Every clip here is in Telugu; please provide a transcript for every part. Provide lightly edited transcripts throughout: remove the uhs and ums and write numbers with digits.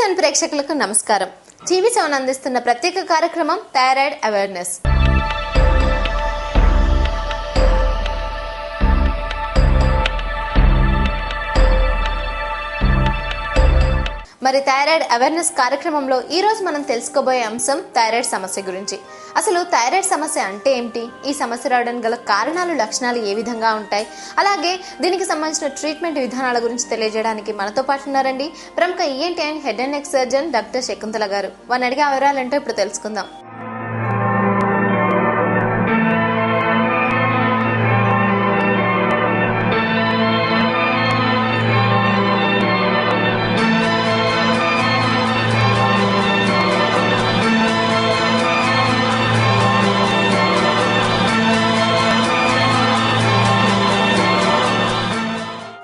టీవీ7 ప్రేక్షకులకు నమస్కారం. టీవీ7 అందిస్తున్న ప్రత్యేక కార్యక్రమం థైరాయిడ్ అవేర్నెస్. మరి థైరాయిడ్ అవేర్నెస్ కార్యక్రమంలో ఈ రోజు మనం తెలుసుకోబోయే అంశం థైరాయిడ్ సమస్య గురించి. అసలు థైరాయిడ్ సమస్య అంటే ఏంటి, ఈ సమస్య రావడానికి గల కారణాలు, లక్షణాలు ఏ విధంగా ఉంటాయి, అలాగే దీనికి సంబంధించిన ట్రీట్మెంట్ విధానాల గురించి తెలియజేయడానికి మనతో పాటు ఉన్నారండి ప్రముఖ ENT and head and neck surgeon doctor Shakuntala గారు. వారిని అడిగే వివరాలంటే ఇప్పుడు తెలుసుకుందాం.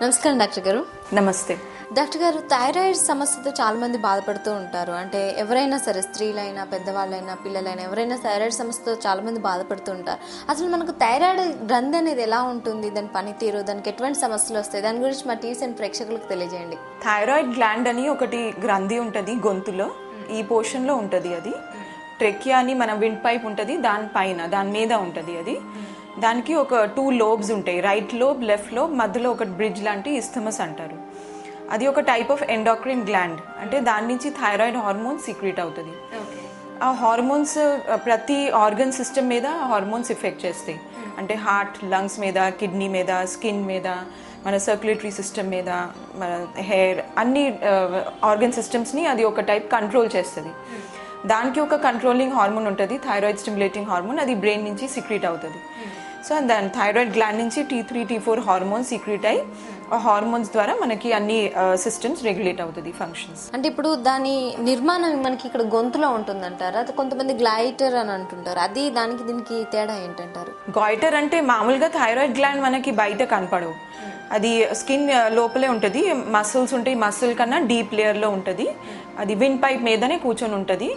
నమస్కారం డాక్టర్ గారు. నమస్తే డాక్టర్ గారు, థైరాయిడ్ సమస్యతో చాలా మంది బాధపడుతూ ఉంటారు. అంటే ఎవరైనా సరే, స్త్రీలైనా, పెద్దవాళ్ళైనా, పిల్లలైనా, ఎవరైనా థైరాయిడ్ సమస్యతో చాలా మంది బాధపడుతూ ఉంటారు. అసలు మనకు థైరాయిడ్ గ్రంథి అనేది ఎలా ఉంటుంది, దాని పనితీరు, దానికి ఎటువంటి సమస్యలు వస్తాయి, దాని గురించి మా టీవీ7 ప్రేక్షకులకు తెలియజేయండి. థైరాయిడ్ గ్లాండ్ అని ఒకటి గ్రంథి ఉంటుంది గొంతులో, ఈ పోర్షన్ లో ఉంటుంది. అది ట్రెకియా అని మన విండ్ పైప్ ఉంటుంది, దాని మీద ఉంటుంది. అది దానికి ఒక 2 లోబ్స్ ఉంటాయి, రైట్ లోబ్, లెఫ్ట్ లోబ్, మధ్యలో ఒక బ్రిడ్జ్ లాంటి ఇస్థమస్ అంటారు. అది ఒక టైప్ ఆఫ్ ఎండాక్రిన్ గ్లాండ్. అంటే దాని నుంచి థైరాయిడ్ హార్మోన్ సీక్రెట్ అవుతుంది. ఆ హార్మోన్స్ ప్రతి ఆర్గన్ సిస్టమ్ మీద హార్మోన్స్ ఎఫెక్ట్ చేస్తాయి. అంటే హార్ట్, లంగ్స్ మీద, కిడ్నీ మీద, స్కిన్ మీద, మన సర్క్యులేటరీ సిస్టమ్ మీద, మన హెయిర్, అన్ని ఆర్గన్ సిస్టమ్స్ని అది ఒక టైప్ కంట్రోల్ చేస్తుంది. దానికి ఒక కంట్రోలింగ్ హార్మోన్ ఉంటుంది, థైరాయిడ్ స్టిమ్యులేటింగ్ హార్మోన్. అది బ్రెయిన్ నుంచి సీక్రెట్ అవుతుంది. సో దాని థైరాయిడ్ గ్లాండ్ నుంచి T3, T4 హార్మోన్స్ సీక్రెట్ అయ్యి ఆ హార్మోన్స్ ద్వారా మనకి అన్ని సిస్టమ్స్ రెగ్యులేట్ అవుతుంది, ఫంక్షన్స్. అంటే ఇప్పుడు దాని నిర్మాణం మనకి ఇక్కడ గొంతులో ఉంటుందంటారా? కొంతమంది గ్లైటర్ అని అంటుంటారు, అది దీనికి తేడా ఏంటంటారు? గాయిటర్ అంటే మామూలుగా థైరాయిడ్ గ్లాండ్ మనకి బయట కనపడవు, అది స్కిన్ లోపలే ఉంటుంది. మసిల్స్ ఉంటాయి, మసిల్ కన్నా డీప్ లేయర్ లో ఉంటుంది. అది విండ్ పైప్ మీదనే కూర్చొని ఉంటుంది.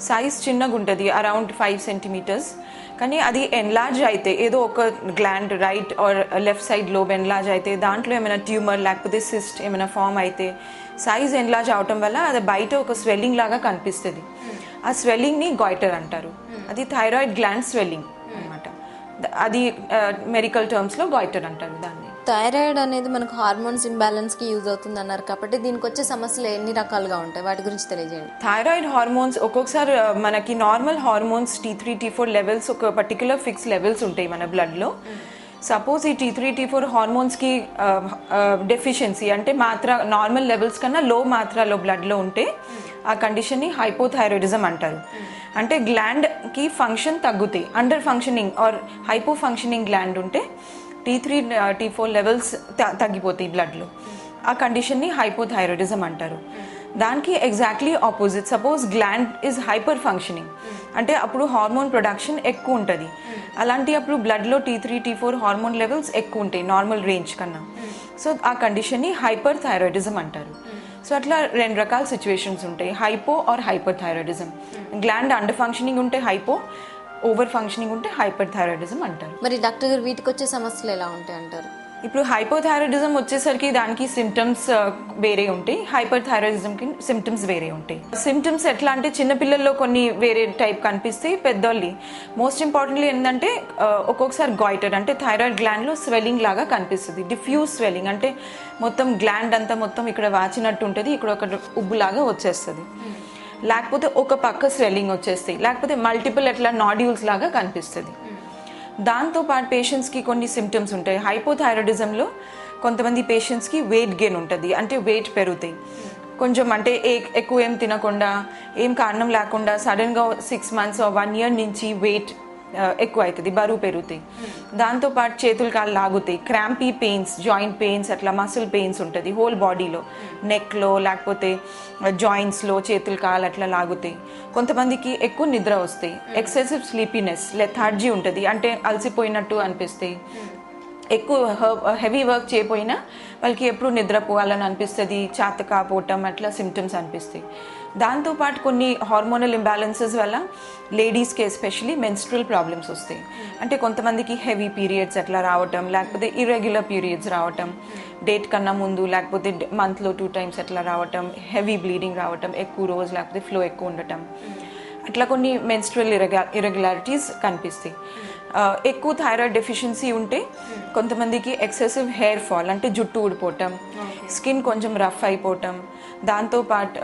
సైజ్ చిన్నగా ఉంటుంది, అరౌండ్ 5 సెంటీమీటర్స్. కానీ అది ఎన్లార్జ్ అయితే, ఏదో ఒక gland right are left side lobe enlarge అయితే, దాంట్లో ఏమైనా ట్యూమర్ లేకపోతే సిస్ట్ ఏమైనా ఫామ్ అయితే, సైజ్ ఎన్లార్జ్ అవటం వల్ల అది బయట ఒక స్వెల్లింగ్ లాగా కనిపిస్తుంది. ఆ స్వెల్లింగ్ ని గాయిటర్ అంటారు. అది థైరాయిడ్ గ్లాండ్ స్వెల్లింగ్ అనమాట. అది మెడికల్ టర్మ్స్ లో గాయిటర్ అంటారు దాన్ని. థైరాయిడ్ అనేది మనకు హార్మోన్స్ ఇంబ్యాలెన్స్ కి యూజ్ అవుతుంది అన్నారు కాబట్టి దీనికి వచ్చే సమస్యలు ఎన్ని రకాలుగా ఉంటాయి, వాటి గురించి తెలియజేయండి. థైరాయిడ్ హార్మోన్స్ ఒక్కొక్కసారి మనకి normal hormones T3, T4 levels ఒక పర్టికులర్ ఫిక్స్ లెవెల్స్ ఉంటాయి మన బ్లడ్ లో. సపోజ్ ఈ T3, T4 హార్మోన్స్ కి డెఫిషియన్సీ అంటే నార్మల్ లెవెల్స్ కన్నా లో మాత్రలో బ్లడ్ లో ఉంటే ఆ కండిషన్ ని హైపోథైరాయిడిజం అంటారు. అంటే గ్లాండ్ కి ఫంక్షన్ తగ్గుతాయి, under functioning or hypo functioning gland ఉంటే T3, T4 లెవెల్స్ తగ్గిపోతాయి బ్లడ్లో. ఆ కండిషన్ని హైపోథైరాయిడిజం అంటారు. దానికి exactly opposite, suppose gland is hyper functioning అంటే అప్పుడు హార్మోన్ ప్రొడక్షన్ ఎక్కువ ఉంటుంది. అలాంటి అప్పుడు బ్లడ్లో T3, T4 హార్మోన్ లెవెల్స్ ఎక్కువ ఉంటాయి నార్మల్ రేంజ్ కన్నా. సో ఆ కండిషన్ని హైపర్ థైరాయిడిజం అంటారు. సో అట్లా 2 రకాల సిచ్యువేషన్స్ ఉంటాయి, hypo or hyperthyroidism. Gland under functioning ఉంటే హైపో, ఓవర్ ఫంక్షనింగ్ ఉంటే హైపర్ థైరాయిడిజం అంటారు. మరి డాక్టర్ గారు, వీటికి వచ్చే సమస్యలు ఎలా ఉంటాయి అంటారు? ఇప్పుడు హైపోథైరాయిడిజం వచ్చేసరికి దానికి సిమ్టమ్స్ వేరే ఉంటాయి, హైపర్ థైరాయిడిజంకి సిమ్టమ్స్ వేరే ఉంటాయి. సిమ్టమ్స్ ఎట్లా అంటే చిన్నపిల్లల్లో కొన్ని వేరే టైప్ కనిపిస్తాయి, పెద్దోళ్ళి మోస్ట్ ఇంపార్టెంట్లీ ఏంటంటే ఒక్కొక్కసారి గాయిటర్ అంటే థైరాయిడ్ గ్లాండ్ లో స్వెల్లింగ్ లాగా కనిపిస్తుంది. డిఫ్యూజ్ స్వెల్లింగ్ అంటే మొత్తం గ్లాండ్ అంతా మొత్తం ఇక్కడ వాచినట్టు ఉంటుంది, ఇక్కడ ఒక ఉబ్బులాగా వచ్చేస్తుంది. లేకపోతే ఒక పక్క స్వెల్లింగ్ వచ్చేస్తాయి, లేకపోతే మల్టిపుల్ ఎట్లా నాడ్యూల్స్ లాగా కనిపిస్తుంది. దాంతోపాటు పేషెంట్స్కి కొన్ని సిమ్టమ్స్ ఉంటాయి. హైపోథైరాయిడిజంలో కొంతమంది పేషెంట్స్కి వెయిట్ గెయిన్ ఉంటుంది, అంటే వెయిట్ పెరుగుతాయి కొంచెం. అంటే ఎక్కువ ఏం తినకుండా, ఏం కారణం లేకుండా సడన్గా 6 months or 1 year నుంచి వెయిట్ ఎక్కువ అవుతుంది, బరువు పెరుగుతాయి. దాంతోపాటు చేతులు కాళ్ళు లాగుతాయి, క్రాంపీ పెయిన్స్, జాయింట్ పెయిన్స్, అట్లా మసిల్ పెయిన్స్ ఉంటుంది హోల్ బాడీలో, నెక్లో లేకపోతే జాయింట్స్లో చేతులు కాళ్ళు అట్లా లాగుతాయి. కొంతమందికి ఎక్కువ నిద్ర వస్తాయి, ఎక్సెసివ్ స్లీపీనెస్, లెథార్జీ ఉంటుంది, అంటే అలసిపోయినట్టు అనిపిస్తాయి. ఎక్కువ హెవీ వర్క్ చేయకపోయినా వాళ్ళకి ఎప్పుడు నిద్రపోవాలని అనిపిస్తుంది, చేత కాపోవటం అట్లా సిమ్టమ్స్ అనిపిస్తాయి. దాంతోపాటు కొన్ని హార్మోనల్ ఇంబ్యాలెన్సెస్ వల్ల లేడీస్కి ఎస్పెషలీ మెన్స్ట్రల్ ప్రాబ్లమ్స్ వస్తాయి. అంటే కొంతమందికి హెవీ పీరియడ్స్ అట్లా రావటం, లేకపోతే ఇర్రెగ్యులర్ పీరియడ్స్ రావటం, డేట్ కన్నా ముందు లేకపోతే మంత్లో 2 times అట్లా రావటం, హెవీ బ్లీడింగ్ రావటం, ఎక్కువ రోజు లేకపోతే ఫ్లో ఎక్కువ ఉండటం, అట్లా కొన్ని మెన్స్ట్రల్ ఇర్రెగ్యులారిటీస్ కనిపిస్తాయి. ఎక్కువ థైరాయిడ్ డెఫిషియన్సీ ఉంటే కొంతమందికి ఎక్సెసివ్ హెయిర్ ఫాల్ అంటే జుట్టు ఊడిపోవటం, స్కిన్ కొంచెం రఫ్ అయిపోవటం, దాంతోపాటు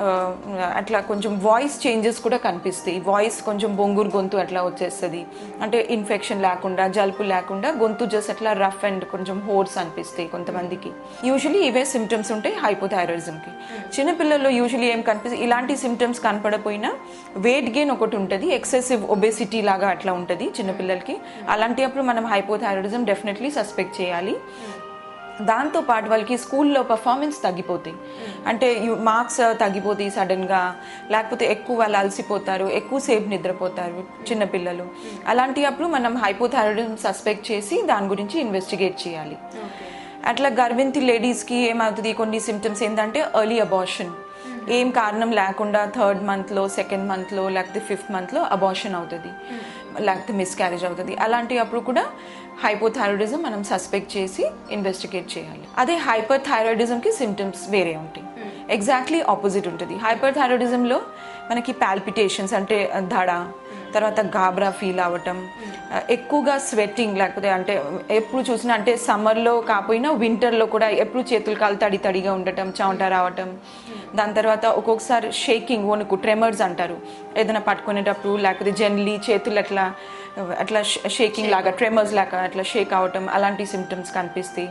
అట్లా కొంచెం వాయిస్ చేంజెస్ కూడా కనిపిస్తాయి. వాయిస్ కొంచెం బొంగురు గొంతు అట్లా వచ్చేస్తుంది. అంటే ఇన్ఫెక్షన్ లేకుండా, జలుపు లేకుండా గొంతు జస్ట్ అట్లా రఫ్ అండ్ కొంచెం హోర్స్ అనిపిస్తాయి కొంతమందికి. యూజువలీ ఇవే సిమ్టమ్స్ ఉంటాయి హైపోథైరాయిడిజంకి. చిన్నపిల్లల్లో యూజువలీ ఏం కనిపిస్తుంది, ఇలాంటి సిమ్టమ్స్ కనపడపోయినా వెయిట్ గెయిన్ ఒకటి ఉంటుంది, ఎక్సెసివ్ ఒబేసిటీ లాగా అట్లా ఉంటుంది చిన్నపిల్లలకి. అలాంటి అప్పుడు మనం హైపోథైరాయిడిజం డెఫినెట్లీ సస్పెక్ట్ చేయాలి. దాంతోపాటు వాళ్ళకి స్కూల్లో పర్ఫార్మెన్స్ తగ్గిపోతాయి, అంటే మార్క్స్ తగ్గిపోతాయి సడన్గా, లేకపోతే ఎక్కువ వాళ్ళు అలసిపోతారు, ఎక్కువసేపు నిద్రపోతారు చిన్నపిల్లలు. అలాంటి అప్పుడు మనం హైపోథైరాయిడిజం సస్పెక్ట్ చేసి దాని గురించి ఇన్వెస్టిగేట్ చేయాలి. అట్లా గర్భిణీ లేడీస్కి ఏమవుతుంది, కొన్ని సిమ్టమ్స్ ఏంటంటే ఎర్లీ అబార్షన్, ఏం కారణం లేకుండా 3rd monthలో 2nd monthలో లేకపోతే 5th monthలో అబార్షన్ అవుతుంది, లేకపోతే మిస్క్యారేజ్ అవుతుంది. అలాంటి అప్పుడు కూడా హైపోథైరాయిడిజం మనం సస్పెక్ట్ చేసి ఇన్వెస్టిగేట్ చేయాలి. అదే హైపర్ థైరాయిడిజంకి సిమ్టమ్స్ వేరే ఉంటాయి, ఎగ్జాక్ట్లీ ఆపోజిట్ ఉంటుంది. హైపర్ థైరాయిడిజంలో మనకి పాల్పిటేషన్స్ అంటే దడ, తర్వాత గాబ్రా ఫీల్ అవ్వటం, ఎక్కువగా స్వెట్టింగ్, లేకపోతే అంటే ఎప్పుడు చూసినా అంటే సమ్మర్లో కాకపోయినా వింటర్లో కూడా ఎప్పుడు చేతులు కాలు తడిగా ఉండటం, చెమట రావటం. దాని తర్వాత ఒక్కొక్కసారి షేకింగ్, వణుకు, ట్రెమర్స్ అంటారు, ఏదైనా పట్టుకునేటప్పుడు లేకపోతే జనరలీ చేతులు అట్లా అట్లా షేకింగ్ లాగా, ట్రెమర్స్ లాగా అట్లా షేక్ అవ్వటం, అలాంటి సిమ్టమ్స్ కనిపిస్తాయి.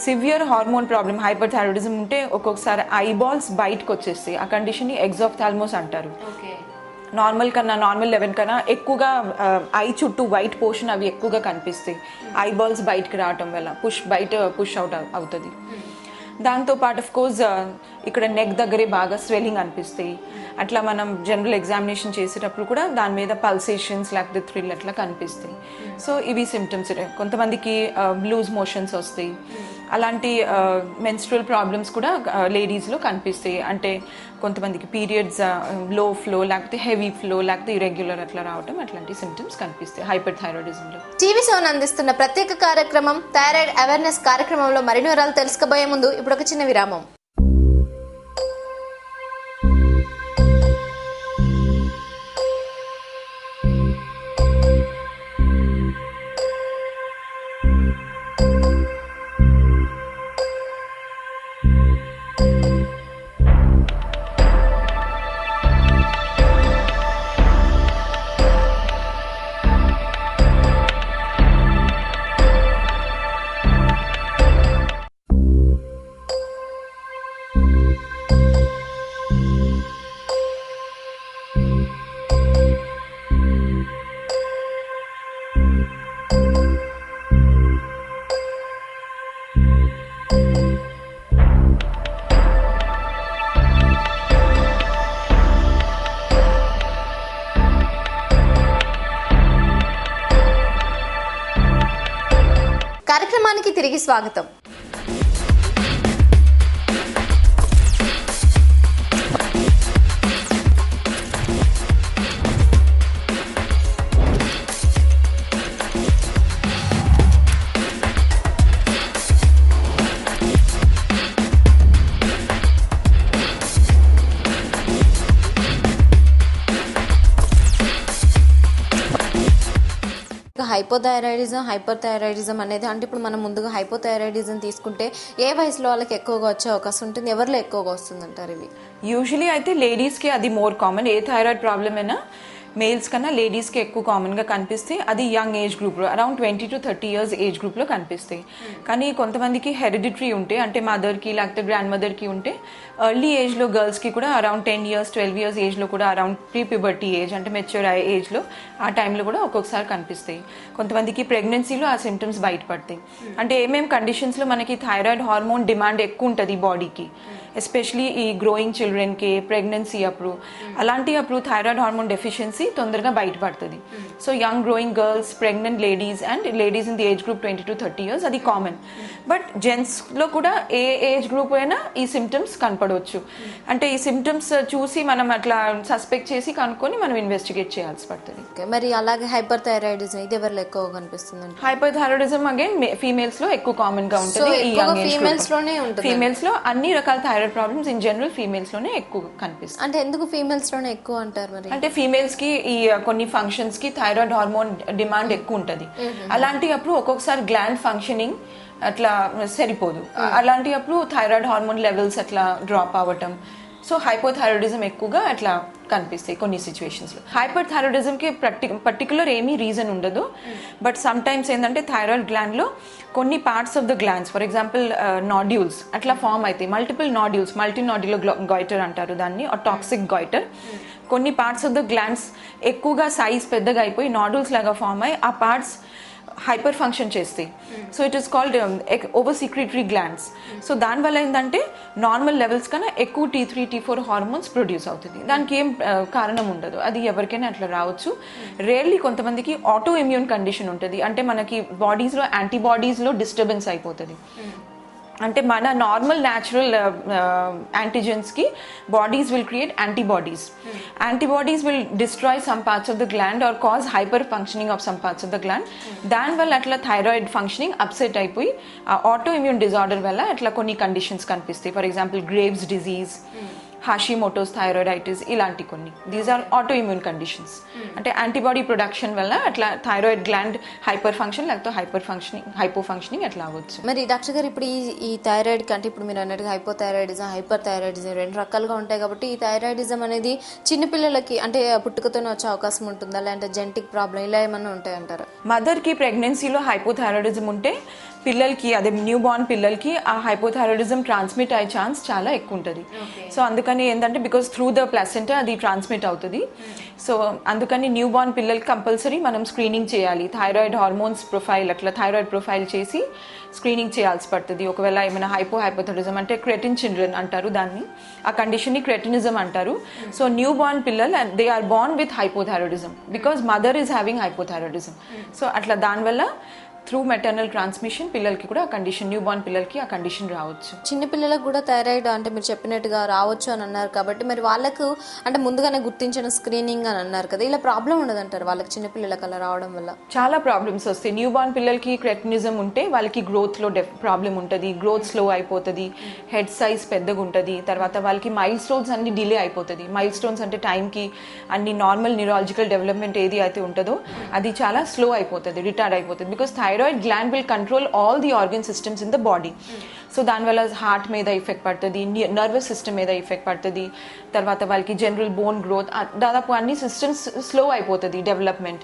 Severe hormone problem hyper thyroidism ఉంటే ఒక్కొక్కసారి ఐబాల్స్ బయటకు వచ్చేస్తాయి. ఆ కండిషన్ని ఎగ్జాఫ్థాల్మోస్ అంటారు. నార్మల్ లెవెల్ కన్నా ఎక్కువగా ఐ చుట్టూ వైట్ పోర్షన్ అవి ఎక్కువగా కనిపిస్తాయి. ఐబాల్స్ బయటకు రావటం వల్ల పుష్ అవుట్ అవుతుంది. దాంతోపాటు ఆఫ్ కోర్స్ ఇక్కడ నెక్ దగ్గరే బాగా స్వెల్లింగ్ అనిపిస్తాయి. అట్లా మనం జనరల్ ఎగ్జామినేషన్ చేసేటప్పుడు కూడా దాని మీద పల్సేషన్స్ లేకపోతే థ్రిల్ అట్లా కనిపిస్తాయి. సో ఇవి సిమ్టమ్స్. కొంతమందికి లూజ్ మోషన్స్ వస్తాయి. అలాంటి మెన్స్ట్రల్ ప్రాబ్లమ్స్ కూడా లేడీస్లో కనిపిస్తాయి. అంటే కొంతమందికి పీరియడ్స్ లో ఫ్లో లేకపోతే హెవీ ఫ్లో లేకపోతే ఇరెగ్యులర్ అట్లా రావటం, అట్లాంటి సిమ్టమ్స్ కనిపిస్తాయి హైపర్ థైరాయిడిజంలో. టీవీ సెవెన్ అందిస్తున్న ప్రత్యేక కార్యక్రమం థైరాయిడ్ అవేర్నెస్ కార్యక్రమంలో మరిన్ని వివరాలు తెలుసుకోబోయే ముందు ఇప్పుడు ఒక చిన్న విరామం. కార్యక్రమానికి తిరిగి స్వాగతం. హైపర్ థైరాయిడిజం అనేది అంటే ఇప్పుడు మనం ముందుగా హైపోథైరాయిడిజం తీసుకుంటే ఏ వయసులో వాళ్ళకి ఎక్కువగా వచ్చే అవకాశం ఉంటుంది, ఎవరిలో ఎక్కువగా వస్తుంది అంటారు? ఇవి యూజువలీ అయితే లేడీస్కి అది మోర్ కామన్. ఏ థైరాయిడ్ ప్రాబ్లమ్ అయినా మేల్స్ కన్నా లేడీస్కి ఎక్కువ కామన్గా కనిపిస్తాయి. అది యంగ్ ఏజ్ గ్రూప్లో అరౌండ్ 20 to 30 years ఏజ్ గ్రూప్లో కనిపిస్తాయి. కానీ కొంతమందికి హెరిడిటరీ ఉంటే అంటే మదర్కి లేకపోతే గ్రాండ్ మదర్కి ఉంటే ఎర్లీ ఏజ్లో గర్ల్స్కి కూడా అరౌండ్ 10 years 12 years ఏజ్లో కూడా అరౌండ్ ప్రీ ప్యూబర్టీ ఏజ్ అంటే మెచ్యూర్ ఏజ్లో ఆ టైంలో కూడా ఒక్కొక్కసారి కనిపిస్తాయి. కొంతమందికి ప్రెగ్నెన్సీలో ఆ సిమ్టమ్స్ బయటపడతాయి. అంటే ఏమేమి కండిషన్స్లో మనకి థైరాయిడ్ హార్మోన్ డిమాండ్ ఎక్కువ ఉంటుంది బాడీకి, ఎస్పెషలీ ఈ గ్రోయింగ్ చిల్డ్రన్కి, ప్రెగ్నెన్సీ అప్పుడు, అలాంటి అప్పుడు థైరాయిడ్ హార్మోన్ డెఫిషియన్సీ తొందరగా బయటపడుతుంది. So young growing girls, pregnant ladies and ladies in the age group 20 to 30 years అది కామన్. బట్ జెంట్స్లో కూడా ఏ ఏజ్ గ్రూప్ అయినా ఈ సిమ్టమ్స్ కనపడవచ్చు. అంటే ఈ సిమ్టమ్స్ చూసి మనం అట్లా సస్పెక్ట్ చేసి కనుక్కొని మనం ఇన్వెస్టిగేట్ చేయాల్సి పడుతుంది. మరి అలాగే హైపర్ థైరాయిడిజం ఇది ఎవరిలో ఎక్కువ కనిపిస్తుంది? హైపర్ థైరాయిడిజం అగైన్ ఫీమేల్స్ లో ఎక్కువ కామన్ గా ఉంటుంది. ఫీమేల్స్ లో అన్ని రకాల thyroid problems in general females లోనే ఎక్కువ కనిపిస్తుంది. అంటే ఎందుకు ఫీమేల్స్ లోనే ఎక్కువ అంటారు మరి? అంటే ఫీమేల్స్ కి ఈ కొన్ని ఫంక్షన్స్ కి థైరాయిడ్ హార్మోన్ డిమాండ్ ఎక్కువ ఉంటది. అలాంటి అప్పుడు ఒక్కొక్కసారి గ్లాండ్ ఫంక్షనింగ్ అట్లా సరిపోదు. అలాంటి అప్పుడు థైరాయిడ్ హార్మోన్ లెవెల్స్ అట్లా డ్రాప్ అవ్వటం, సో హైపోథైరాయిడిజం ఎక్కువగా అట్లా కనిపిస్తాయి కొన్ని సిచ్యువేషన్స్ లో. హైపర్ థైరాయిడిజంకి పర్టికులర్ ఏమీ రీజన్ ఉండదు. బట్ సమ్ టైమ్స్ ఏంటంటే థైరాయిడ్ గ్లాండ్ లో కొన్ని parts of the glands, for example nodules అట్లా ఫామ్ అవుతాయి. Multiple nodules, multi nodular goitre అంటారు దాన్ని, టాక్సిక్ గాయిటర్. కొన్ని పార్ట్స్ ఆఫ్ ద గ్లాండ్స్ ఎక్కువగా సైజ్ పెద్దగా అయిపోయి నాడ్యూల్స్ లాగా ఫామ్ అయ్యి ఆ పార్ట్స్ హైపర్ ఫంక్షన్ చేస్తాయి. So it is called over secretary glands. So దానివల్ల ఏంటంటే నార్మల్ లెవెల్స్ కన్నా ఎక్కువ T3, T4 హార్మోన్స్ ప్రొడ్యూస్ అవుతుంది. దానికి ఏం కారణం ఉండదు, అది ఎవరికైనా అట్లా రావచ్చు. రేర్లీ కొంతమందికి ఆటో ఇమ్యూన్ కండిషన్ ఉంటుంది, అంటే మనకి బాడీస్లో యాంటీబాడీస్లో డిస్టర్బెన్స్ అయిపోతుంది. అంటే మన నార్మల్ న్యాచురల్ యాంటీజెన్స్కి bodies will create antibodies. Antibodies will destroy some parts of the gland or cause hyper functioning of some parts of the gland. దానివల్ల అట్లా థైరాయిడ్ ఫంక్షనింగ్ అప్సెట్ అయిపోయి ఆటో ఇమ్యూన్ డిజార్డర్ వల్ల అట్లా కొన్ని కండిషన్స్ కనిపిస్తాయి. For example Graves disease, Hashimoto's thyroiditis, ఇలాంటి కొన్ని. These are autoimmune conditions. అంటే యాంటీబాడీ ప్రొడక్షన్ వల్ల అట్లా థైరాయిడ్ గ్లాండ్ హైపర్ ఫంక్షన్ లేకపోతే హైపో ఫంక్షనింగ్ అట్లా అవ్వచ్చు. మరి డాక్టర్ గారు ఇప్పుడు ఈ థైరాయిడ్ కంటే ఇప్పుడు మీరు అన్నట్టుగా హైపోథైరాయిడిజం, హైపర్ థైరాయిడిజం రెండు రకాలుగా ఉంటాయి కాబట్టి ఈ థైరాయిడిజం అనేది చిన్నపిల్లలకి అంటే పుట్టుకతోనే వచ్చే అవకాశం ఉంటుందా, లేదంటే జెనెటిక్ ప్రాబ్లం ఇలా ఏమన్నా ఉంటాయంటారా? మదర్కి ప్రెగ్నెన్సీలో హైపోథైరాయిడిజం ఉంటే పిల్లలకి, అదే న్యూ బార్న్ పిల్లలకి ఆ హైపోథైరాయిడిజం ట్రాన్స్మిట్ అయ్యే ఛాన్స్ చాలా ఎక్కువ ఉంటుంది. సో అందుకని ఏంటంటే బికాస్ త్రూ ద ప్లాసెంటా అది ట్రాన్స్మిట్ అవుతుంది. సో అందుకని న్యూ బార్న్ పిల్లలకి కంపల్సరీ మనం స్క్రీనింగ్ చేయాలి. థైరాయిడ్ హార్మోన్స్ ప్రొఫైల్, అట్లా థైరాయిడ్ ప్రొఫైల్ చేసి స్క్రీనింగ్ చేయాల్సి పడుతుంది. ఒకవేళ ఏమైనా హైపోథైరాయిడిజం అంటే క్రెటిన్ చిల్డ్రన్ అంటారు దాన్ని, ఆ కండిషన్ని క్రెటినిజం అంటారు. సో న్యూ బార్న్ పిల్లలు they are born with hypothyroidism because mother is having hypothyroidism. So అట్లా దానివల్ల త్రూ మెటర్నల్ ట్రాన్స్మిషన్ పిల్లలకి కూడా ఆ కండిషన్, న్యూ బార్న్ పిల్లలకి ఆ కండిషన్ రావచ్చు. చిన్న పిల్లలకు కూడా థైరాయిడ్ అంటే మీరు చెప్పినట్టుగా రావచ్చు అని అన్నారు కాబట్టి మరి వాళ్ళకు అంటే ముందుగానే గుర్తించిన స్క్రీనింగ్ అని అన్నారు కదా, ఇలా ప్రాబ్లం ఉండదంటారు వాళ్ళకి చిన్నపిల్లలకు అలా రావడం వల్ల? చాలా ప్రాబ్లమ్స్ వస్తాయి. న్యూ బార్న్ పిల్లలకి క్రెటినిజం ఉంటే వాళ్ళకి గ్రోత్లో ప్రాబ్లం ఉంటుంది, గ్రోత్ స్లో అయిపోతుంది, హెడ్ సైజ్ పెద్దగా ఉంటుంది. తర్వాత వాళ్ళకి మైల్ స్టోన్స్ అన్ని డిలే అయిపోతుంది. మైల్ స్టోన్స్ అంటే టైంకి అన్ని నార్మల్ న్యూరాలజికల్ డెవలప్మెంట్ ఏది అయితే ఉంటుందో అది చాలా స్లో అయిపోతుంది, రిటార్డ్ అయిపోతుంది. Because thyroid gland will control all the organ systems in the body. So దానివల్ల హార్ట్ మీద ఎఫెక్ట్ పడుతుంది, నర్వస్ సిస్టమ్ మీద ఎఫెక్ట్ పడుతుంది. తర్వాత వాళ్ళకి జనరల్ బోన్ గ్రోత్, దాదాపు అన్ని సిస్టమ్స్ స్లో అయిపోతుంది development.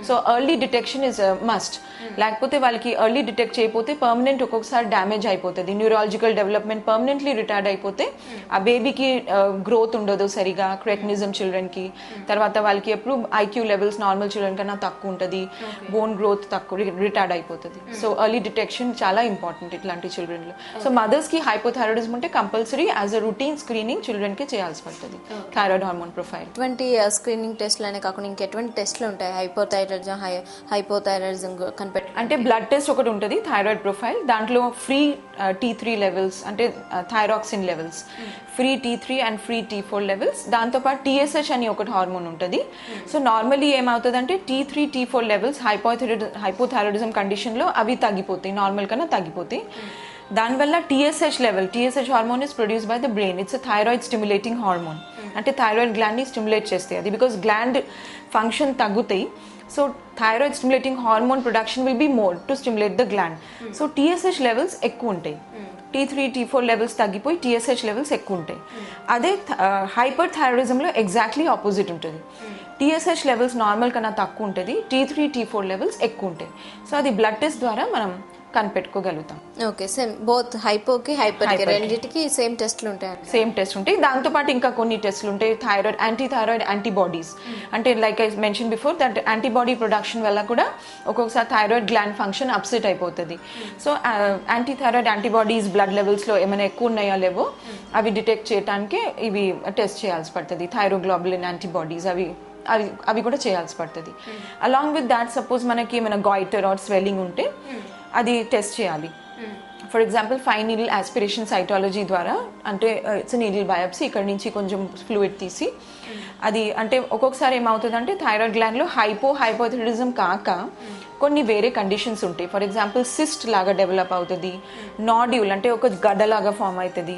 So early detection is must. లేకపోతే వాళ్ళకి ఎర్లీ డిటెక్ట్ చేయకపోతే పర్మనెంట్ ఒక్కొక్కసారి డ్యామేజ్ అయిపోతుంది, న్యూరాలజికల్ డెవలప్మెంట్ పర్మనెంట్లీ రిటార్డ్ అయిపోతే ఆ బేబీకి గ్రోత్ ఉండదు సరిగా, క్రెటినిజం చిల్డ్రన్కి. తర్వాత వాళ్ళకి ఎప్పుడు ఐక్యూ లెవెల్స్ నార్మల్ చిల్డ్రన్ కన్నా తక్కువ ఉంటుంది, బోన్ గ్రోత్ తక్కువ, రిటార్డ్ అయిపోతుంది. సో ఎర్లీ డిటెక్షన్ చాలా ఇంపార్టెంట్ ఇట్లాంటి చిల్డ్రన్లో. సో మదర్స్ కి హైపోథైరాయిడిజం ఉంటే compulsory as a routine screening children కి చేయాల్సి పడుతుంది థైరాయిడ్ హార్మోన్ ప్రొఫైల్. ఇటువంటి స్క్రీనింగ్ టెస్ట్లనే కాకుండా ఇంకెటువంటి టెస్ట్లు ఉంటాయి హైపోథైరాయిడిజం కనిపెట్టి? అంటే బ్లడ్ టెస్ట్ ఒకటి ఉంటుంది, థైరాయిడ్ ప్రొఫైల్. దాంట్లో ఫ్రీ T3 లెవెల్స్ అంటే thyroxine levels, free T3 and free T4 levels. దాంతోపాటు TSH అని ఒకటి హార్మోన్ ఉంటుంది. సో నార్మల్లీ ఏమవుతుంది అంటే T3, T4 లెవెల్స్ హైపోథైరాయిడిజం కండిషన్లో అవి తగ్గిపోతాయి, నార్మల్ కన్నా తగ్గిపోతాయి. దానివల్ల TSH hormone is produce by the brain. It's a thyroid stimulating hormone. అంటే థైరాయిడ్ గ్లాండ్ని స్టిమ్యులేట్ చేస్తాయి అది, బికాస్ గ్లాండ్ ఫంక్షన్ తగ్గుతాయి. So thyroid stimulating hormone production will be more to stimulate the gland. So TSH levels ఎక్కువ ఉంటాయి, T3, T4 లెవెల్స్ తగ్గిపోయి TSH లెవెల్స్ ఎక్కువ ఉంటాయి. అదే హైపర్ థైరాయిడిజంలో ఎగ్జాక్ట్లీ ఆపోజిట్ ఉంటుంది. TSH లెవెల్స్ నార్మల్ కన్నా తక్కువ ఉంటుంది, T3, T4 లెవెల్స్ ఎక్కువ ఉంటాయి. సో అది బ్లడ్ టెస్ట్ ద్వారా మనం కనిపెట్టుకోగలుగుతాం. ఓకే, సేమ్ బోత్ హైపోకి హైపర్కి రెండింటికి సేమ్ టెస్ట్లు ఉంటాయి. సేమ్ టెస్ట్ ఉంటాయి. దాంతోపాటు ఇంకా కొన్ని టెస్ట్లు ఉంటాయి. థైరాయిడ్, యాంటీథైరాయిడ్ యాంటీబాడీస్, అంటే like I mention before that antibody production వల్ల కూడా ఒక్కొక్కసారి థైరాయిడ్ గ్లాండ్ ఫంక్షన్ అప్సెట్ అయిపోతుంది. సో యాంటీథైరాయిడ్ యాంటీబాడీస్ బ్లడ్ లెవెల్స్లో ఏమైనా ఎక్కువ ఉన్నాయో లేవో అవి డిటెక్ట్ చేయడానికి ఇవి టెస్ట్ చేయాల్సి పడుతుంది. థైరోగ్లోబులిన్ యాంటీబాడీస్ అవి కూడా చేయాల్సి పడుతుంది. అలాంగ్ విత్ దాట్ సపోజ్ మనకి ఏమైనా గాయిటర్ ఆర్ స్వెల్లింగ్ ఉంటే అది టెస్ట్ చేయాలి. For example 5 needle aspiration cytology ద్వారా, అంటే ఇట్స్ నీడిల్ బయాప్సీ, ఇక్కడ నుంచి కొంచెం ఫ్లూయిడ్ తీసి అది, అంటే ఒక్కొక్కసారి ఏమవుతుందంటే థైరాయిడ్ గ్లాండ్లో హైపోథైరాయిడిజం కాక కొన్ని వేరే కండిషన్స్ ఉంటాయి. ఫర్ ఎగ్జాంపుల్ సిస్ట్ లాగా డెవలప్ అవుతుంది, నాడ్యూల్ అంటే ఒక గడ్డలాగా ఫామ్ అవుతుంది,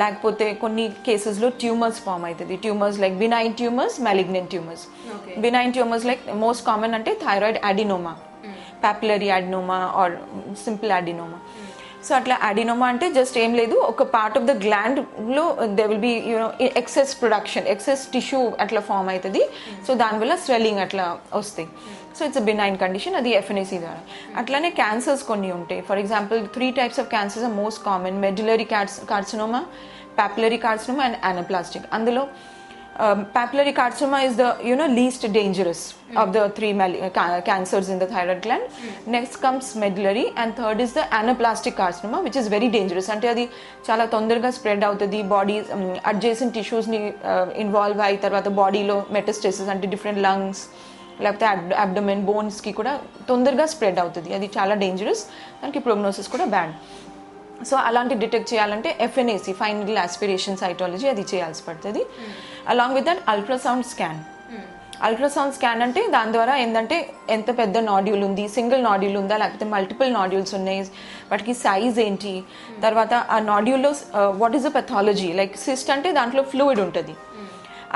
లేకపోతే కొన్ని కేసెస్లో ట్యూమర్స్ ఫామ్ అవుతుంది. Tumours like benign tumours, malignant tumours. Benign tumours like most common అంటే thyroid adenoma, popularly adenoma or simple adenoma. So అట్లా అడినోమా అంటే జస్ట్ ఏం లేదు, ఒక పార్ట్ ఆఫ్ ద గ్లాండ్ లో they will be excess production, excess tissue అట్లా ఫామ్ అవుతుంది. సో దానివల్ల స్వెల్లింగ్ అట్లా వస్తాయి. సో ఇట్స్ బినైన్ కండిషన్, అది ఎఫ్ఎన్ఏసి ద్వారా. అట్లానే క్యాన్సర్స్ కొన్ని ఉంటాయి. For example 3 types of cancers are most common: medullary carcinoma, papillary carcinoma and anaplastic. అందులో papillary carcinoma is the least dangerous of the 3 cancers in the thyroid gland. Next comes medullary, and third is the anaplastic carcinoma, which is very dangerous. అంటే అది చాలా తొందరగా స్ప్రెడ్ అవుతుంది, బాడీ అడ్జేసెంట్ టిష్యూస్ని ఇన్వాల్వ్ అయ్యి తర్వాత బాడీలో మెటస్టేసిస్ అంటే డిఫరెంట్ లంగ్స్ లేకపోతే అబ్డమెన్ బోన్స్కి కూడా తొందరగా స్ప్రెడ్ అవుతుంది. అది చాలా డేంజరస్, దానికి ప్రోగ్నోసిస్ కూడా బ్యాడ్. సో అలాంటి డిటెక్ట్ చేయాలంటే ఎఫ్ఎన్ఏసి, 5 నీడిల్ ఆస్పిరేషన్ సైటాలజీ, అది చేయాల్సి పడుతుంది. Along with that ultrasound scan. Ultrasound scan అంటే దాని ద్వారా ఏంటంటే ఎంత పెద్ద నాడ్యూల్ ఉంది, సింగిల్ నాడ్యూల్ ఉందా లేకపోతే మల్టిపుల్ నాడ్యూల్స్ ఉన్నాయి, వాటికి సైజ్ ఏంటి, తర్వాత ఆ నాడ్యూల్లో what is the pathology. Like cyst అంటే దాంట్లో ఫ్లూయిడ్ ఉంటుంది,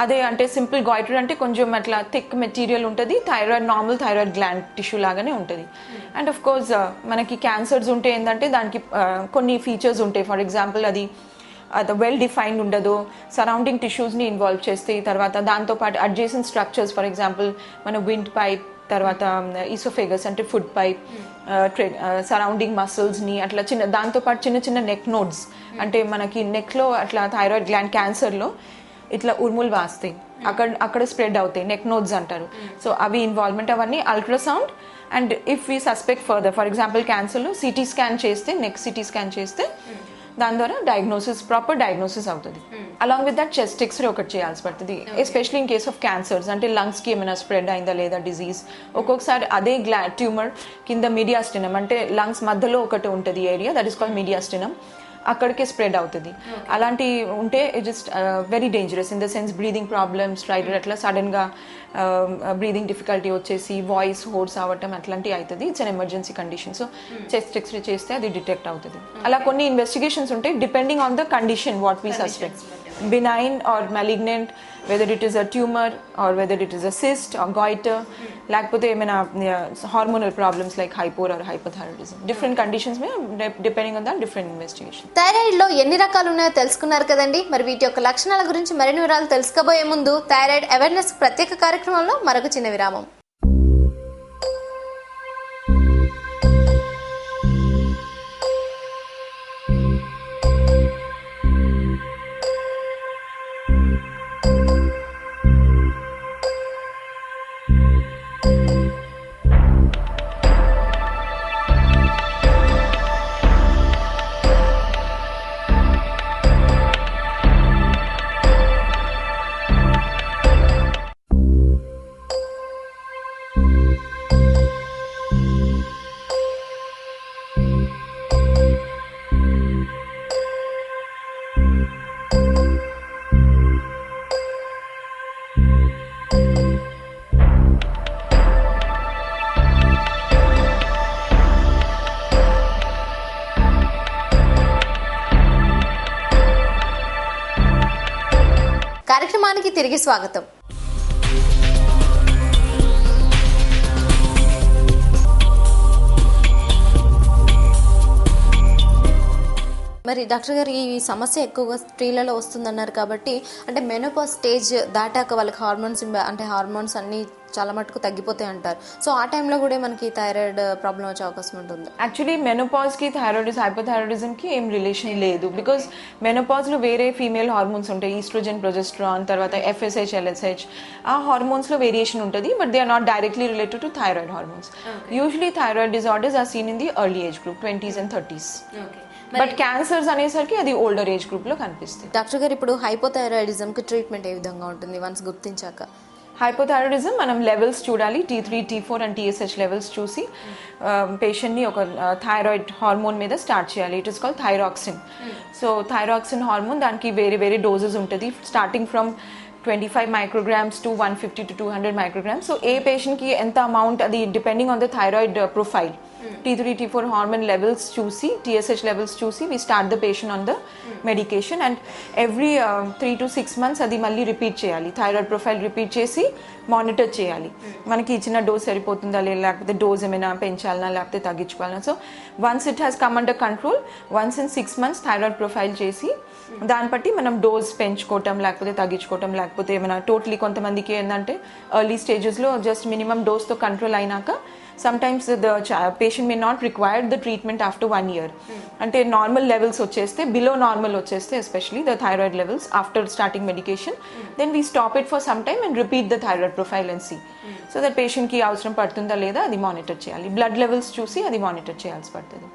అదే అంటే సింపుల్ గాయిటర్ అంటే కొంచెం అట్లా థిక్ మెటీరియల్ ఉంటుంది, thyroid normal thyroid gland tissue లాగానే ఉంటుంది. అండ్ ఆఫ్ కోర్స్ మనకి క్యాన్సర్స్ ఉంటే ఏంటంటే దానికి కొన్ని ఫీచర్స్ ఉంటాయి. ఫర్ ఎగ్జాంపుల్ అది వెల్ డిఫైన్డ్ ఉండదు, సరౌండింగ్ టిష్యూస్ని ఇన్వాల్వ్ చేస్తాయి. తర్వాత దాంతోపాటు అడ్జేసెంట్ స్ట్రక్చర్స్, ఫర్ ఎగ్జాంపుల్ మన విండ్ పైప్, తర్వాత ఈసోఫేగస్ అంటే ఫుడ్ పైప్, సరౌండింగ్ మసిల్స్ని అట్లా దాంతోపాటు చిన్న చిన్న నెక్ నోడ్స్, అంటే మనకి నెక్లో అట్లా థైరాయిడ్ గ్లాండ్ క్యాన్సర్లో ఇట్లా ఉర్ములు వాస్తాయి, అక్కడ స్ప్రెడ్ అవుతాయి, నెక్ నోడ్స్ అంటారు. సో అవి ఇన్వాల్వ్మెంట్ అవన్నీ ultrasound. And if we suspect further, for example క్యాన్సర్లో సిటీ స్కాన్ చేస్తే, నెక్ సిటీ స్కాన్ చేస్తే దాని ద్వారా డయాగ్నోసిస్, ప్రాపర్ డయాగ్నోసిస్ అవుతుంది. Along with that chest X ray ఒకటి చేయాల్సి పడుతుంది, especially in case of cancers, అంటే లంగ్స్కి ఏమైనా స్ప్రెడ్ అయిందా లేదా డిజీజ్. ఒక్కొక్కసారి అదే ట్యూమర్ కింద మీడియాస్టినం, అంటే లంగ్స్ మధ్యలో ఒకటి ఉంటుంది area, that is called mediastinum, అక్కడికే స్ప్రెడ్ అవుతుంది. అలాంటి ఉంటే just very dangerous in the sense breathing problems, రైడర్ అట్లా సడన్గా బ్రీదింగ్ డిఫికల్టీ వచ్చేసి వాయిస్ హోర్స్ అవ్వటం అట్లాంటివి అవుతుంది. It's an emergency condition. So chest x-ray చేస్తే అది డిటెక్ట్ అవుతుంది. అలా కొన్ని ఇన్వెస్టిగేషన్స్ ఉంటాయి depending on the condition what we suspect, benign or malignant, whether it is a tumour or whether it is a cyst are goitre, లేకపోతే ఏమైనా hormonal problems like hyper or hypothyroidism. Different conditions మీద depending on the different investigation. Thyroid లో ఎన్ని రకాలు ఉన్నాయో తెలుసుకున్నారు కదండి. మరి వీటి యొక్క లక్షణాల గురించి మరిన్ని వివరాలు తెలుసుకోబోయే ముందు థైరాయిడ్ అవేర్నెస్ ప్రత్యేక కార్యక్రమంలో మరొక చిన్న విరామం. కార్యక్రమానికి తిరిగి స్వాగతం. మరి డాక్టర్ గారు, ఈ సమస్య ఎక్కువగా స్త్రీలలో వస్తుందన్నారు కాబట్టి, అంటే మెనోపాజ్ స్టేజ్ దాటాక వాళ్ళకి హార్మోన్స్ అన్ని చాలా మటుకు తగ్గిపోతాయి అంటారు. సో ఆ టైంలో కూడా మనకి థైరాయిడ్ ప్రాబ్లం వచ్చే అవకాశం ఉంటుంది. యాక్చువల్లీ మెనోపాజ్ కి హైపోథైరాయిడిజం కి ఏం రిలేషన్ లేదు. బికాస్ మెనోపాజ్ లో వేరే ఫీమేల్ హార్మోన్స్ ఉంటాయి, ఈస్ట్రోజన్, ప్రొజెస్ట్రాన్, తర్వాత FSH, LSH. ఆ హార్మోన్స్ లో వేరియేషన్ ఉంటుంది, but they are not directly related to thyroid hormones. Usually thyroid disorders are seen in the early age group, 20s and 30s. But cancers అనేసరికి అది ఓల్డర్ ఏజ్ గ్రూప్ లో కనిపిస్తుంది. డాక్టర్ గారు, ఇప్పుడు హైపోథైరాయిడిజం కి ట్రీట్మెంట్ ఏ విధంగా ఉంటుంది వన్స్ గుర్తించాక? హైపోథైరాయిడిజం మనం లెవెల్స్ చూడాలి, T3, T4 and TSH levels చూసి పేషెంట్ని ఒక థైరాయిడ్ హార్మోన్ మీద స్టార్ట్ చేయాలి. It is called thyroxine. So thyroxine hormone దానికి వేరే వేరే డోసెస్ ఉంటుంది, starting from 25 micrograms to 150 to 200 micrograms. So ఏ పేషెంట్కి ఎంత అమౌంట్, అది depending on the thyroid profile. T3, T4 hormone levels చూసి, TSH లెవెల్స్ చూసి we start the patient on the medication, and every 3 to 6 months అది మళ్ళీ రిపీట్ చేయాలి. థైరాయిడ్ ప్రొఫైల్ రిపీట్ చేసి మానిటర్ చేయాలి, మనకి ఇచ్చిన డోస్ సరిపోతుందా లేకపోతే డోస్ ఏమైనా పెంచాలనా లేకపోతే తగ్గించుకోవాలన్నా. So once it has come under control, once in 6 months thyroid profile చేసి దాన్ని బట్టి మనం డోస్ పెంచుకోవటం లేకపోతే తగ్గించుకోవటం, లేకపోతే ఏమైనా టోటలీ కొంతమందికి ఏంటంటే ఎర్లీ స్టేజెస్లో జస్ట్ మినిమం డోస్తో కంట్రోల్ అయినాక sometimes the patient may not require the treatment after 1 year. అంటే నార్మల్ లెవెల్స్ వచ్చేస్తే, బిలో నార్మల్ వచ్చేస్తే especially the thyroid levels after starting medication, then we stop it for some time and repeat the thyroid profile and see. So that పేషెంట్కి అవసరం పడుతుందా లేదా అది మానిటర్ చేయాలి, బ్లడ్ లెవెల్స్ చూసి అది మానిటర్ చేయాల్సి పడుతుంది.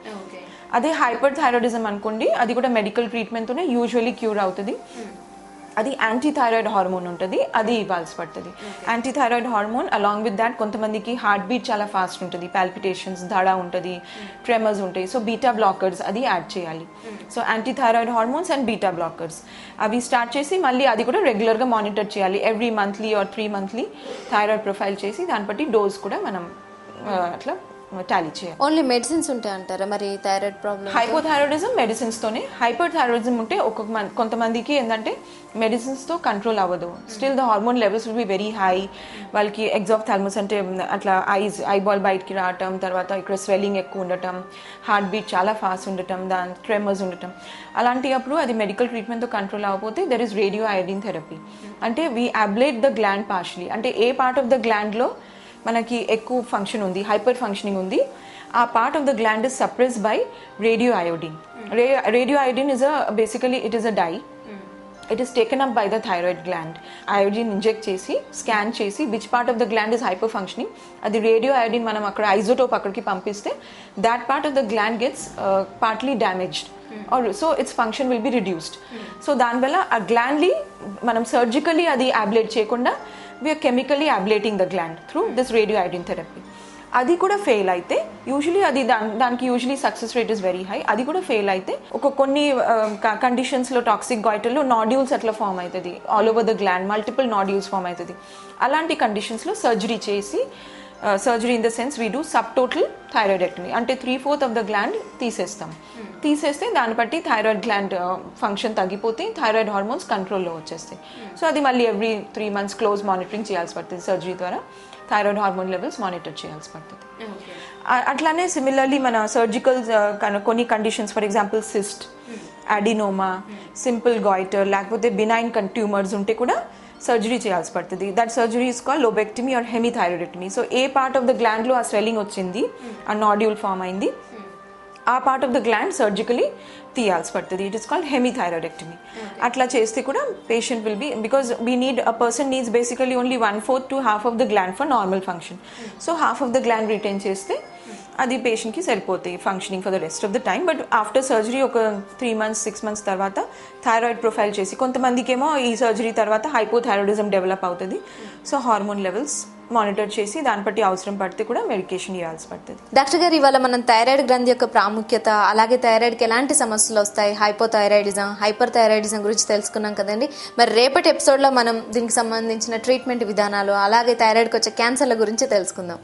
అదే హైపర్ థైరాయిడిజం అనుకోండి, అది కూడా మెడికల్ ట్రీట్మెంట్తోనే యూజువల్లీ క్యూర్ అవుతుంది. అది యాంటీథైరాయిడ్ హార్మోన్ ఉంటుంది, అది ఇవ్వాల్సి పడుతుంది. Antithyroid hormone along with that కొంతమందికి హార్ట్ బీట్ చాలా ఫాస్ట్ ఉంటుంది, పాల్పిటేషన్స్, దడ ఉంటుంది, ట్రెమర్స్ ఉంటాయి. సో బీటా బ్లాకర్స్ అది యాడ్ చేయాలి. So antithyroid hormones and beta blockers అవి స్టార్ట్ చేసి మళ్ళీ అది కూడా రెగ్యులర్గా మానిటర్ చేయాలి. Every monthly or 3 monthly thyroid profile చేసి దాన్ని బట్టి డోస్ కూడా మనం అట్లా టాలీ చేయాలి. ఓన్లీ మెడిసిన్స్ ఉంటాయి అంటారా మరి థైరాయిడ్ ప్రాబ్లమ్? హైపోథైరాయిడిజం మెడిసిన్స్ తోనే, హైపర్ థైరాయిడిజం ఉంటే కొంతమందికి ఏంటంటే మెడిసిన్స్ తో కంట్రోల్ అవ్వదు, still the hormone levels will be very high. వాళ్ళకి ఎగ్జాఫ్థాల్మస్ అంటే అట్లా ఐబాల్ బయటికి రావటం, తర్వాత ఇక్కడ స్వెల్లింగ్ ఎక్కువ ఉండటం, హార్ట్ బీట్ చాలా ఫాస్ట్ ఉండటం, దాని ట్రెమర్స్ ఉండటం. అలాంటి అప్పుడు అది మెడికల్ ట్రీట్మెంట్తో కంట్రోల్ అవ్వకపోతే there is radio iodine therapy. అంటే we ablate the gland partially, అంటే ఏ పార్ట్ ఆఫ్ ద గ్లాండ్లో మనకి ఎక్కువ ఫంక్షన్ ఉంది, హైపర్ ఫంక్షనింగ్ ఉంది, ఆ part of the gland is suppressed by radio iodine. Radio iodine is basically it is a dye. It is taken up by the thyroid gland. Iodine inject చేసి స్కాన్ చేసి which part of the gland is hyper functioning, అది రేడియో అయోడిన్ మనం అక్కడ ఐజోటోప్ అక్కడికి పంపిస్తే that part of the gland gets partly damaged, so its function will be reduced. So దానివల్ల ఆ గ్లాండ్లీ మనం సర్జికలీ అది అబ్లేట్ చేయకుండా we are chemically ablating the gland through this radio iodine therapy. అది కూడా ఫెయిల్ అయితే యూజువలీ అది దానికి usually success rate is very high. అది కూడా ఫెయిల్ అయితే కొన్ని కండిషన్స్లో టాక్సిక్ గాయిటర్లో నాడ్యూల్స్ అట్లా ఫామ్ అవుతుంది, all over the gland multiple nodules form అవుతుంది. అలాంటి కండిషన్స్లో సర్జరీ చేసి, surgery in the sense we do sub total thyroidectomy, అంటే 3/4 ఆఫ్ ద గ్లాండ్ తీసేస్తే దాన్ని బట్టి థైరాయిడ్ గ్లాండ్ ఫంక్షన్ తగ్గిపోతే థైరాయిడ్ హార్మోన్స్ కంట్రోల్లో వచ్చేస్తాయి. సో అది మళ్ళీ ఎవ్రీ 3 months క్లోజ్ మానిటరింగ్ చేయాల్సి పడుతుంది, సర్జరీ ద్వారా థైరాయిడ్ హార్మోన్ లెవెల్స్ మానిటర్ చేయాల్సి పడుతుంది. అట్లానే సిమిలర్లీ మన సర్జికల్ కొన్ని conditions, for example cyst, adenoma, simple goitre, లేకపోతే బినైన్ ట్యూమర్స్ ఉంటే కూడా సర్జరీ చేయాల్సి పడుతుంది. That surgery is called lobectomy or hemithyroidectomy. So ఏ పార్ట్ ఆఫ్ ద గ్లాండ్లో ఆ స్వెల్లింగ్ వచ్చింది, ఆ నాడ్యూల్ ఫామ్ అయింది, ఆ part of the gland surgically తీయాల్సి పడుతుంది. It is called hemithyroidectomy. అట్లా చేస్తే కూడా patient will be, because we need a person needs basically only 1/4 to half of the gland for normal function. So half of the gland retain చేస్తే అది పేషెంట్కి సరిపోతాయి functioning for the rest of the time. But after surgery ఒక 3 months 6 months తర్వాత థైరాయిడ్ ప్రొఫైల్ చేసి, కొంతమందికి ఏమో ఈ సర్జరీ తర్వాత హైపోథైరాయిడిజం డెవలప్ అవుతుంది. సో హార్మోన్ లెవెల్స్ మానిటర్ చేసి దాన్ని బట్టి అవసరం పడితే కూడా మెడికేషన్ ఇవ్వాల్సి పడుతుంది. డాక్టర్ గారు, ఇవాళ మనం థైరాయిడ్ గ్రంథి యొక్క ప్రాముఖ్యత, అలాగే థైరాయిడ్కి ఎలాంటి సమస్యలు వస్తాయి, హైపోథైరాయిడిజం, హైపర్ థైరాయిడిజం గురించి తెలుసుకున్నాం కదండి. మరి రేపటి ఎపిసోడ్లో మనం దీనికి సంబంధించిన ట్రీట్మెంట్ విధానాలు, అలాగే థైరాయిడ్కి వచ్చే క్యాన్సర్ల గురించి తెలుసుకుందాం.